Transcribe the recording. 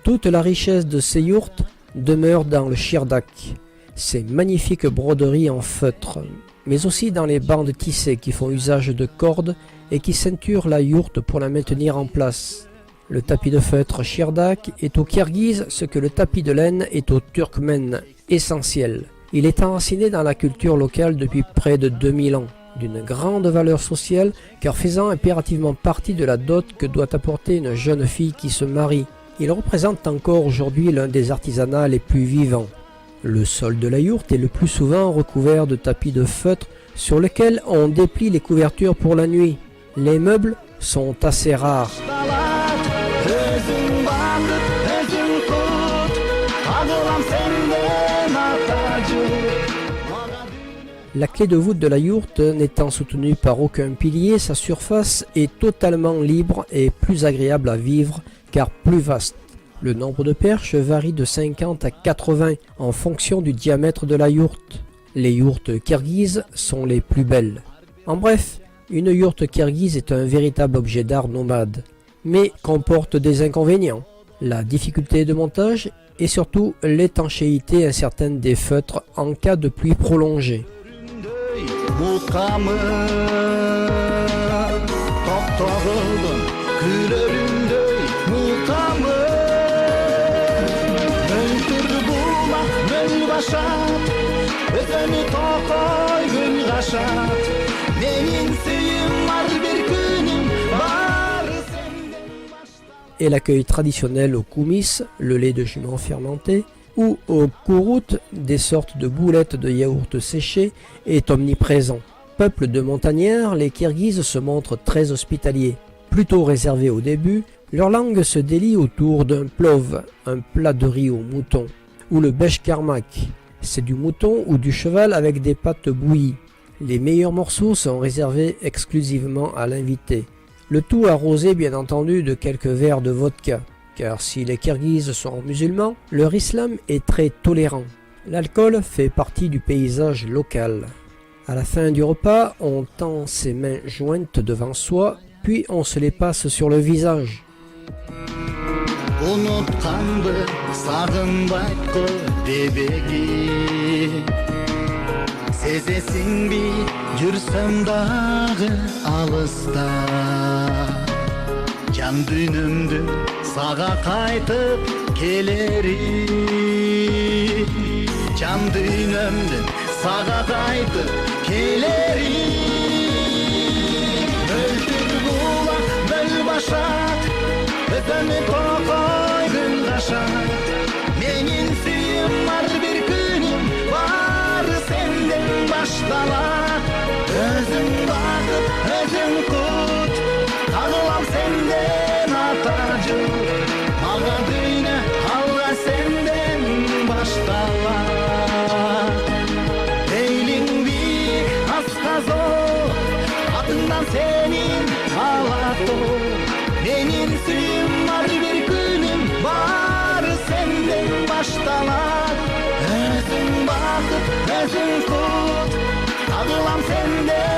Toute la richesse de ces yourtes demeure dans le shirdak, ces magnifiques broderies en feutre, mais aussi dans les bandes tissées qui font usage de cordes et qui ceinturent la yourte pour la maintenir en place. Le tapis de feutre shirdak est au kirghize ce que le tapis de laine est au turkmène, essentiel. Il est enraciné dans la culture locale depuis près de 2000 ans, d'une grande valeur sociale car faisant impérativement partie de la dot que doit apporter une jeune fille qui se marie. Il représente encore aujourd'hui l'un des artisanats les plus vivants. Le sol de la yourte est le plus souvent recouvert de tapis de feutre sur lesquels on déplie les couvertures pour la nuit. Les meubles sont assez rares. La clé de voûte de la yourte n'étant soutenue par aucun pilier, sa surface est totalement libre et plus agréable à vivre car plus vaste. Le nombre de perches varie de 50 à 80 en fonction du diamètre de la yourte. Les yourtes kirghizes sont les plus belles. En bref, une yourte kirghize est un véritable objet d'art nomade, mais comporte des inconvénients. La difficulté de montage et surtout l'étanchéité incertaine des feutres en cas de pluie prolongée. Et l'accueil traditionnel au koumis, le lait de jument fermenté, ou au kourout, des sortes de boulettes de yaourt séché, est omniprésent. Peuple de montagnards, les Kirghizes se montrent très hospitaliers. Plutôt réservés au début, leur langue se délie autour d'un plov, un plat de riz au mouton, ou le beshkarmak. C'est du mouton ou du cheval avec des pâtes bouillies. Les meilleurs morceaux sont réservés exclusivement à l'invité. Le tout arrosé bien entendu de quelques verres de vodka, car si les Kirghizes sont musulmans, leur islam est très tolérant. L'alcool fait partie du paysage local. À la fin du repas, on tend ses mains jointes devant soi, puis on se les passe sur le visage. Сезесің бе жүрсем дағы алыста жан дүнімді саға қайтып келерім жан дүнімді саға қайтып келерім мөлдір бұлақ мөл башат өзіме тоқой күн қашат менің сүйім бар бір күнім бары сенден башталат өзің бақыт өзің құт тағылам сенден ата жұрт маған дүние алға сенден башталат мейлің биік асқа зор атыңнан сенің алатор менің сүйім бар бір күнім бары сенден башталат өзің бақыт өзің құт тағылам сенден